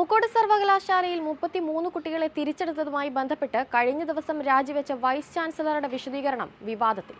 പൂക്കോട് സർവകലാശാലയിൽ 33 കുട്ടികളെ തിരിച്ചെടുത്തതുമായി ബന്ധപ്പെട്ട് കഴിഞ്ഞ ദിവസം രാജിവെച്ച വൈസ് ചാൻസലറുടെ വിശദീകരണം വിവാദത്തിൽ.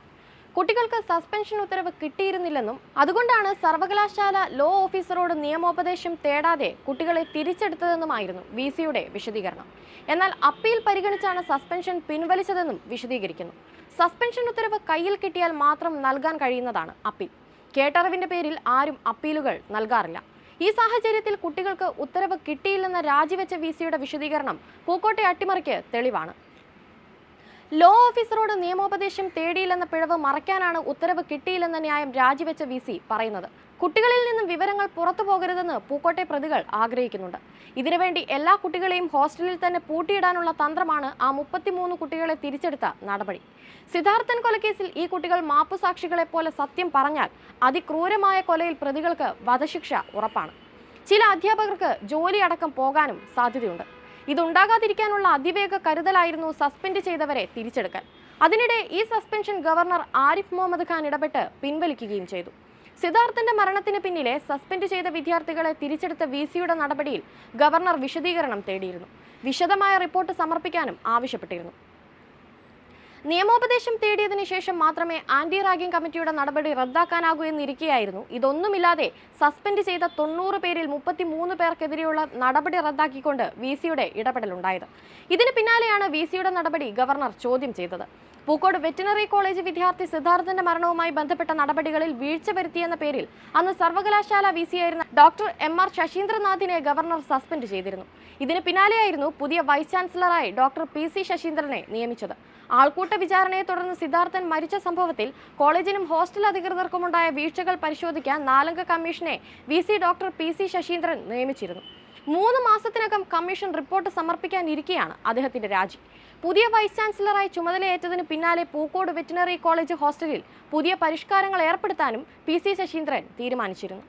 കുട്ടികൾക്ക് സസ്പെൻഷൻ ഉത്തരവ് കിട്ടിയിരുന്നില്ലെന്നും അതുകൊണ്ടാണ് സർവകലാശാല ലോ ഓഫീസറോട് നിയമോപദേശം തേടാതെ കുട്ടികളെ തിരിച്ചെടുത്തതെന്നുമായിരുന്നു വിസിയുടെ വിശദീകരണം. എന്നാൽ അപ്പീൽ പരിഗണിച്ചാണ് സസ്പെൻഷൻ പിൻവലിച്ചതെന്നും വിശദീകരിക്കുന്നു. സസ്പെൻഷൻ ഉത്തരവ് കയ്യിൽ കിട്ടിയാൽ മാത്രം നൽകാൻ കഴിയുന്നതാണ് അപ്പീൽ. കേട്ടറിവിന്റെ പേരിൽ ആരും അപ്പീലുകൾ നൽകാറില്ല. ഈ സാഹചര്യത്തിൽ കുട്ടികൾക്ക് ഉത്തരവ് കിട്ടിയില്ലെന്ന രാജിവെച്ച വിസിയുടെ വിശദീകരണം പൂക്കോട്ടെ അട്ടിമറിക്ക് തെളിവാണ്. ലോ ഓഫീസറോട് നിയമോപദേശം തേടിയില്ലെന്ന പിഴവ് മറയ്ക്കാനാണ് ഉത്തരവ് കിട്ടിയില്ലെന്ന ന്യായം രാജിവെച്ച വിസി പറയുന്നത്. കുട്ടികളിൽ നിന്നും വിവരങ്ങൾ പുറത്തു പോകരുതെന്ന് പൂക്കോട്ടെ പ്രതികൾ ആഗ്രഹിക്കുന്നുണ്ട്. ഇതിനുവേണ്ടി എല്ലാ കുട്ടികളെയും ഹോസ്റ്റലിൽ തന്നെ പൂട്ടിയിടാനുള്ള തന്ത്രമാണ് ആ 33 കുട്ടികളെ തിരിച്ചെടുത്ത നടപടി. സിദ്ധാർത്ഥൻ കൊലക്കേസിൽ ഈ കുട്ടികൾ മാപ്പുസാക്ഷികളെ പോലെ സത്യം പറഞ്ഞാൽ അതിക്രൂരമായ കൊലയിൽ പ്രതികൾക്ക് വധശിക്ഷ ഉറപ്പാണ്. ചില അധ്യാപകർക്ക് ജോലി അടക്കം പോകാനും സാധ്യതയുണ്ട്. ഇതുണ്ടാകാതിരിക്കാനുള്ള അതിവേഗ കരുതലായിരുന്നു സസ്പെൻഡ് ചെയ്തവരെ തിരിച്ചെടുക്കൽ. അതിനിടെ ഈ സസ്പെൻഷൻ ഗവർണർ ആരിഫ് മുഹമ്മദ് ഖാൻ ഇടപെട്ട് പിൻവലിക്കുകയും ചെയ്തു. സിദ്ധാർത്ഥന്റെ മരണത്തിന് പിന്നിലെ സസ്പെൻഡ് ചെയ്ത വിദ്യാർത്ഥികളെ തിരിച്ചെടുത്ത വിസിയുടെ നടപടിയിൽ ഗവർണർ വിശദീകരണം തേടിയിരുന്നു. വിശദമായ റിപ്പോർട്ട് സമർപ്പിക്കാനും ആവശ്യപ്പെട്ടിരുന്നു. നിയമോപദേശം തേടിയതിനു ശേഷം മാത്രമേ ആന്റി റാഗിംഗ് കമ്മിറ്റിയുടെ നടപടി റദ്ദാക്കാനാകൂ എന്നിരിക്കെയായിരുന്നു ഇതൊന്നുമില്ലാതെ സസ്പെൻഡ് ചെയ്ത 90 പേരിൽ 33 പേർക്കെതിരെയുള്ള നടപടി റദ്ദാക്കിക്കൊണ്ട് വിസിയുടെ ഇടപെടലുണ്ടായത്. ഇതിന് പിന്നാലെയാണ് വിസിയുടെ നടപടി ഗവർണർ ചോദ്യം ചെയ്തത്. പൂക്കോട് വെറ്റിനറി കോളേജ് വിദ്യാർത്ഥി സിദ്ധാർത്ഥന്റെ മരണവുമായി ബന്ധപ്പെട്ട നടപടികളിൽ വീഴ്ച വരുത്തിയെന്ന പേരിൽ അന്ന് സർവകലാശാല വിസിയായിരുന്ന ഡോക്ടർ MR ശശീന്ദ്രനാഥിനെ ഗവർണർ സസ്പെൻഡ് ചെയ്തിരുന്നു. ഇതിന് പിന്നാലെയായിരുന്നു പുതിയ വൈസ് ചാൻസലറായി ഡോക്ടർ PC ശശീന്ദ്രനെ നിയമിച്ചത്. ആൾക്കൂട്ട വിചാരണയെ തുടർന്ന് സിദ്ധാർത്ഥൻ മരിച്ച സംഭവത്തിൽ കോളേജിനും ഹോസ്റ്റൽ അധികൃതർക്കുമുണ്ടായ വീഴ്ചകൾ പരിശോധിക്കാൻ 4 കമ്മീഷനെ വിസി ഡോക്ടർ PC ശശീന്ദ്രൻ നിയമിച്ചിരുന്നു. 3 മാസത്തിനകം കമ്മീഷൻ റിപ്പോർട്ട് സമർപ്പിക്കാനിരിക്കെയാണ് അദ്ദേഹത്തിന്റെ രാജി. പുതിയ വൈസ് ചാൻസലറായി ചുമതലയേറ്റതിന് പിന്നാലെ പൂക്കോട് വെറ്റിനറി കോളേജ് ഹോസ്റ്റലിൽ പുതിയ പരിഷ്കാരങ്ങൾ ഏർപ്പെടുത്താനും PC ശശീന്ദ്രൻ തീരുമാനിച്ചിരുന്നു.